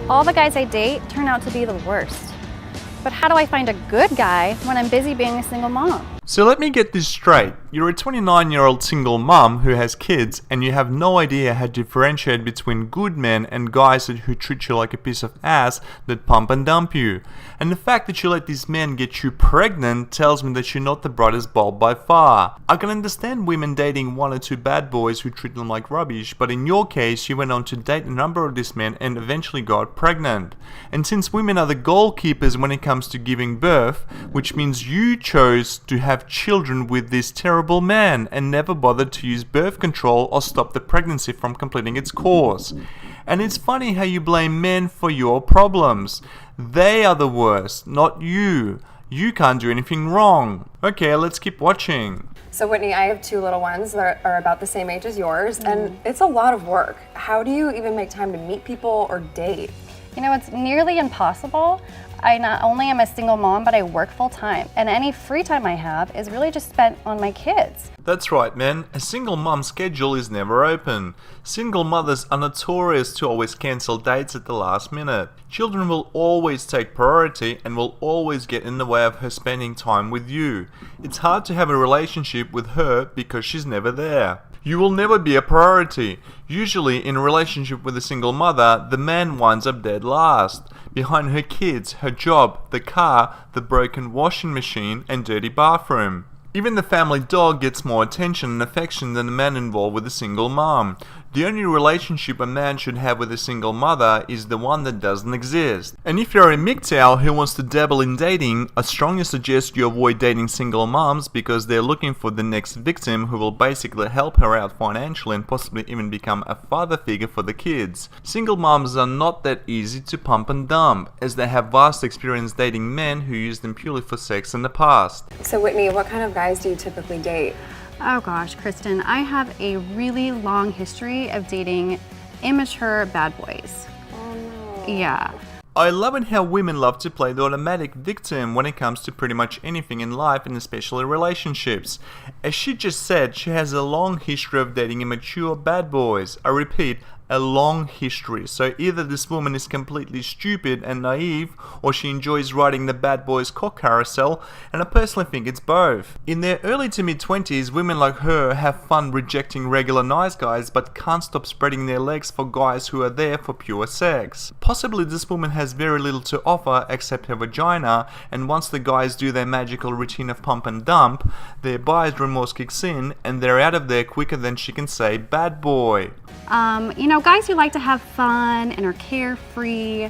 All the guys I date turn out to be the worst. But how do I find a good guy when I'm busy being a single mom? So let me get this straight. You're a 29-year-old single mum who has kids and you have no idea how to differentiate between good men and guys who treat you like a piece of ass that pump and dump you. And the fact that you let these men get you pregnant tells me that you're not the brightest bulb by far. I can understand women dating one or two bad boys who treat them like rubbish, but in your case you went on to date a number of these men and eventually got pregnant. And since women are the goalkeepers when it comes to giving birth, which means you chose to have children with this terrible man and never bothered to use birth control or stop the pregnancy from completing its course. And it's funny how you blame men for your problems. They are the worst, not you. You can't do anything wrong. Okay, let's keep watching. So Whitney, I have two little ones that are about the same age as yours, and it's a lot of work. How do you even make time to meet people or date? You know, it's nearly impossible. I not only am a single mom, but I work full time, and any free time I have is really just spent on my kids. That's right, man. A single mum's schedule is never open. Single mothers are notorious to always cancel dates at the last minute. Children will always take priority and will always get in the way of her spending time with you. It's hard to have a relationship with her because she's never there. You will never be a priority. Usually, in a relationship with a single mother, the man winds up dead last, behind her kids, her job, the car, the broken washing machine, and dirty bathroom. Even the family dog gets more attention and affection than the man involved with a single mom. The only relationship a man should have with a single mother is the one that doesn't exist. And if you're a MGTOW who wants to dabble in dating, I strongly suggest you avoid dating single moms because they're looking for the next victim who will basically help her out financially and possibly even become a father figure for the kids. Single moms are not that easy to pump and dump, as they have vast experience dating men who used them purely for sex in the past. So Whitney, what kind of guys do you typically date? Oh gosh, Kristen, I have a really long history of dating immature bad boys. Oh no. Yeah. I love it how women love to play the automatic victim when it comes to pretty much anything in life and especially relationships. As she just said, she has a long history of dating immature bad boys. I repeat, a long history. So either this woman is completely stupid and naive, or she enjoys riding the bad boys cock carousel, and I personally think it's both. In their early to mid-20s, women like her have fun rejecting regular nice guys but can't stop spreading their legs for guys who are there for pure sex. Possibly this woman has very little to offer except her vagina, and once the guys do their magical routine of pump and dump, their buyer's remorse kicks in and they're out of there quicker than she can say bad boy. You know, guys who like to have fun and are carefree,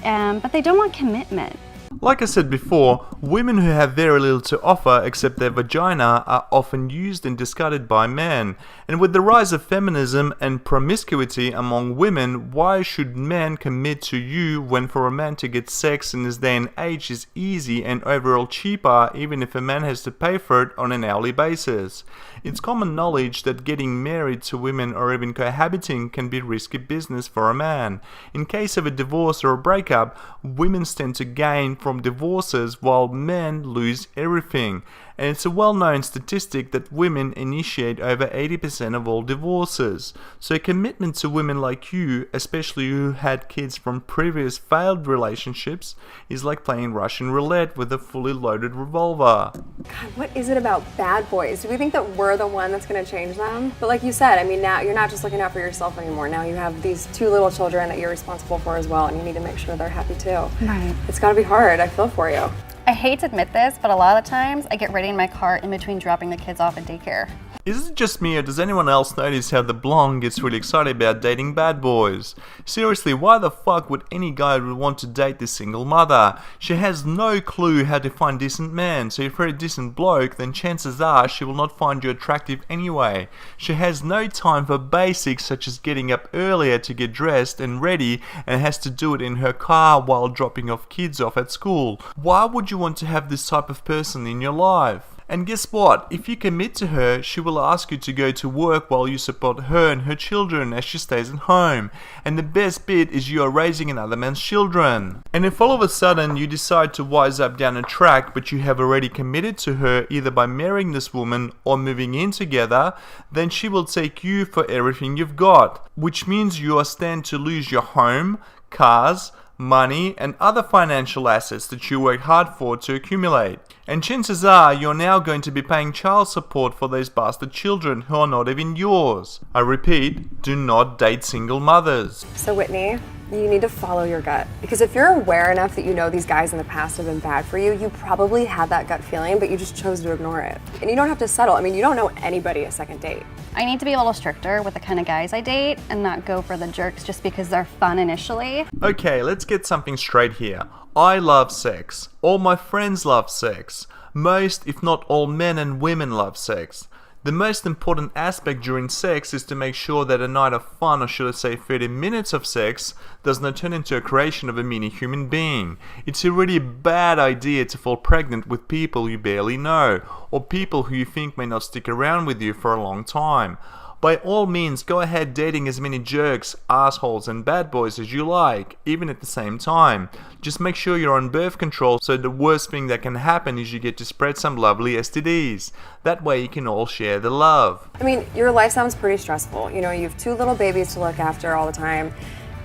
but they don't want commitment. Like I said before, women who have very little to offer except their vagina are often used and discarded by men. And with the rise of feminism and promiscuity among women, why should men commit to you when for a man to get sex in this day and age is easy and overall cheaper, even if a man has to pay for it on an hourly basis? It's common knowledge that getting married to women or even cohabiting can be risky business for a man. In case of a divorce or a breakup, women stand to gain from divorces while men lose everything. And it's a well-known statistic that women initiate over 80% of all divorces. So commitment to women like you, especially who had kids from previous failed relationships, is like playing Russian roulette with a fully loaded revolver. God, what is it about bad boys? Do we think that we're the one that's going to change them? But like you said, I mean, now you're not just looking out for yourself anymore. Now you have these two little children that you're responsible for as well, and you need to make sure they're happy too. Right. It's got to be hard. I feel for you. I hate to admit this, but a lot of the times I get ready in my car in between dropping the kids off at daycare. Is it just me or does anyone else notice how the blonde gets really excited about dating bad boys? Seriously, why the fuck would any guy would want to date this single mother? She has no clue how to find decent men, so if you're a decent bloke, then chances are she will not find you attractive anyway. She has no time for basics such as getting up earlier to get dressed and ready, and has to do it in her car while dropping off kids off at school. Why would you want to have this type of person in your life? And guess what? If you commit to her, she will ask you to go to work while you support her and her children as she stays at home. And the best bit is you are raising another man's children. And if all of a sudden you decide to wise up down a track, but you have already committed to her either by marrying this woman or moving in together, then she will take you for everything you've got, which means you are stand to lose your home, cars, money, and other financial assets that you work hard for to accumulate. And chances are you're now going to be paying child support for those bastard children who are not even yours. I repeat, do not date single mothers. So Whitney, you need to follow your gut. Because if you're aware enough that you know these guys in the past have been bad for you, you probably had that gut feeling, but you just chose to ignore it. And you don't have to settle. I mean, you don't know anybody a second date. I need to be a little stricter with the kind of guys I date and not go for the jerks just because they're fun initially. Okay, let's get something straight here. I love sex. All my friends love sex. Most, if not all men and women love sex. The most important aspect during sex is to make sure that a night of fun, or should I say 30 minutes of sex, does not turn into a creation of a mini human being. It's already a bad idea to fall pregnant with people you barely know, or people who you think may not stick around with you for a long time. By all means, go ahead dating as many jerks, assholes, and bad boys as you like, even at the same time. Just make sure you're on birth control, so the worst thing that can happen is you get to spread some lovely STDs. That way you can all share the love. I mean, your life sounds pretty stressful. You know, you have 2 little babies to look after all the time,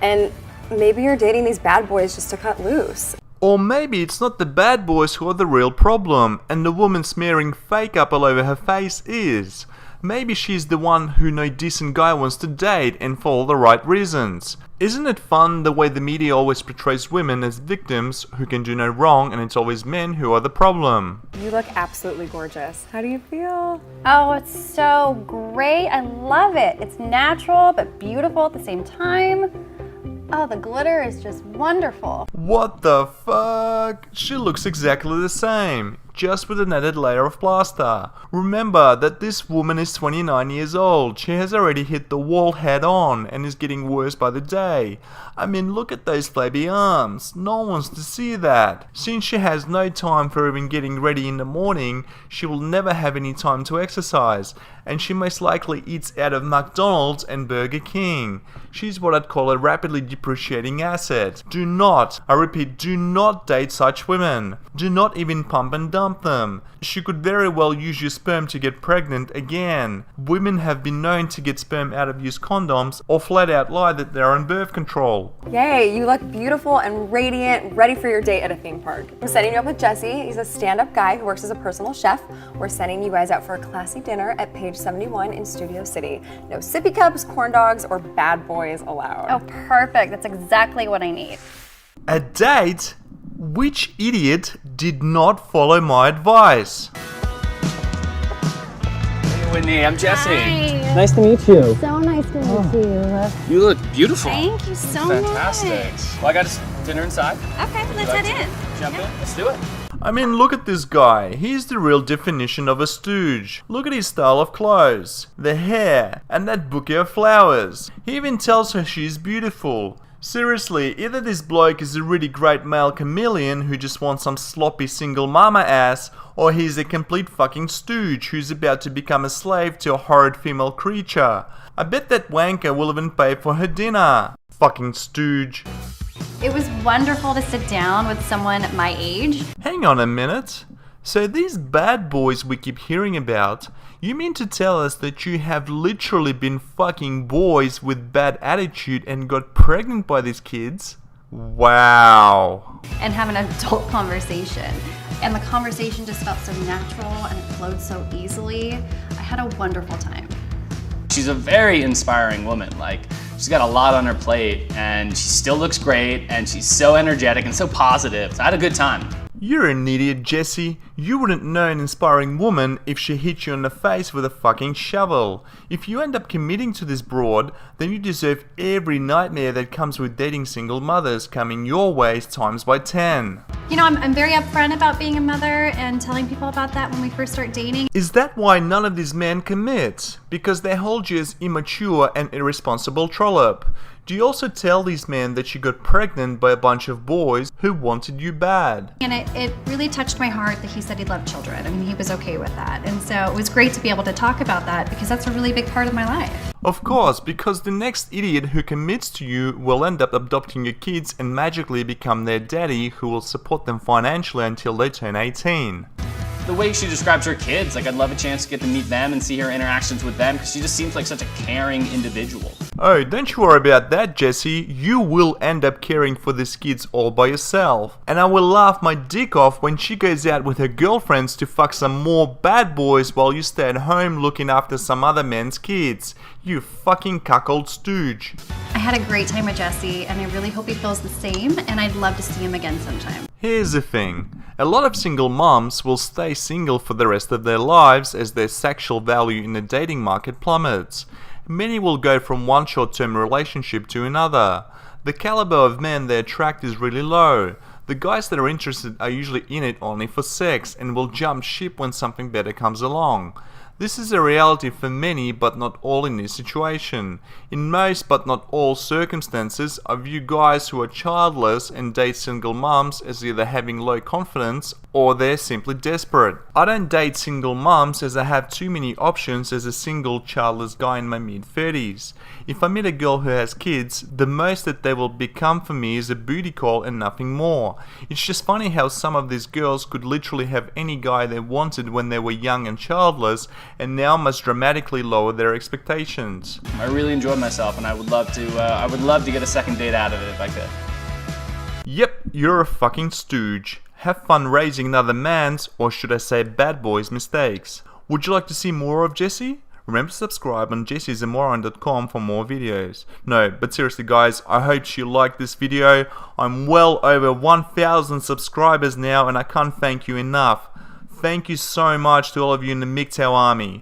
and maybe you're dating these bad boys just to cut loose. Or maybe it's not the bad boys who are the real problem, and the woman smearing fake up all over her face is. Maybe she's the one who no decent guy wants to date and for all the right reasons. Isn't it fun the way the media always portrays women as victims who can do no wrong, and it's always men who are the problem? You look absolutely gorgeous. How do you feel? Oh, it's so great. I love it. It's natural but beautiful at the same time. Oh, the glitter is just wonderful. What the fuck? She looks exactly the same, just with an added layer of plaster. Remember that this woman is 29 years old. She has already hit the wall head on and is getting worse by the day. I mean, look at those flabby arms. No one wants to see that. Since she has no time for even getting ready in the morning, she will never have any time to exercise, and she most likely eats out of McDonald's and Burger King. She's what I'd call a rapidly depreciating asset. Do not, I repeat, do not date such women. Do not even pump and dump them. She could very well use your sperm to get pregnant again. Women have been known to get sperm out of used condoms or flat out lie that they're on birth control. Yay, you look beautiful and radiant, ready for your date at a theme park. I'm setting you up with Jesse. He's a stand-up guy who works as a personal chef. We're sending you guys out for a classy dinner at page 71 in Studio City. No sippy cups, corn dogs, or bad boys allowed. Oh, perfect. That's exactly what I need. A date? Which idiot did not follow my advice? Hey Whitney, I'm Jesse. Hi. Nice to meet you. So nice to meet you. You look beautiful. Thank you so Fantastic. much. Well, I got us dinner inside. Okay, let's Like head to in. Jump in. Let's do it. I mean, look at this guy. He's the real definition of a stooge. Look at his style of clothes, the hair, and that bouquet of flowers. He even tells her she's beautiful. Seriously, either this bloke is a really great male chameleon who just wants some sloppy single mama ass, or he's a complete fucking stooge who's about to become a slave to a horrid female creature. I bet that wanker will even pay for her dinner. Fucking stooge. It was wonderful to sit down with someone my age. Hang on a minute. So these bad boys we keep hearing about, you mean to tell us that you have literally been fucking boys with bad attitude and got pregnant by these kids? Wow. And have an adult conversation. And the conversation just felt so natural and it flowed so easily. I had a wonderful time. She's a very inspiring woman. Like, she's got a lot on her plate and she still looks great and she's so energetic and so positive. So I had a good time. You're an idiot, Jesse. You wouldn't know an inspiring woman if she hit you in the face with a fucking shovel. If you end up committing to this broad, then you deserve every nightmare that comes with dating single mothers coming your way times by 10. You know, I'm very upfront about being a mother and telling people about that when we first start dating. Is that why none of these men commit? Because they hold you as immature and irresponsible trollop. Do you also tell these men that you got pregnant by a bunch of boys who wanted you bad? And it really touched my heart that he said he loved children. I mean, he was okay with that. And so it was great to be able to talk about that because that's a really big part of my life. Of course, because the next idiot who commits to you will end up adopting your kids and magically become their daddy who will support them financially until they turn 18. The way she describes her kids, like I'd love a chance to get to meet them and see her interactions with them because she just seems like such a caring individual. Oh, don't you worry about that, Jesse. You will end up caring for these kids all by yourself. And I will laugh my dick off when she goes out with her girlfriends to fuck some more bad boys while you stay at home looking after some other men's kids. You fucking cuckold stooge. I had a great time with Jesse, and I really hope he feels the same, and I'd love to see him again sometime. Here's the thing. A lot of single moms will stay single for the rest of their lives as their sexual value in the dating market plummets. Many will go from one short-term relationship to another. The caliber of men they attract is really low. The guys that are interested are usually in it only for sex and will jump ship when something better comes along. This is a reality for many, but not all in this situation. In most, but not all circumstances, I view guys who are childless and date single mums as either having low confidence or they're simply desperate. I don't date single mums as I have too many options as a single childless guy in my mid-30s. If I meet a girl who has kids, the most that they will become for me is a booty call and nothing more. It's just funny how some of these girls could literally have any guy they wanted when they were young and childless, and now must dramatically lower their expectations. I really enjoyed myself, and I would love to get a second date out of it if I could. Yep, you're a fucking stooge. Have fun raising another man's, or should I say bad boy's, mistakes. Would you like to see more of Jesse? Remember to subscribe on jessiesamoron.com for more videos. No, but seriously guys, I hope you liked this video. I'm well over 1,000 subscribers now and I can't thank you enough. Thank you so much to all of you in the MGTOW army.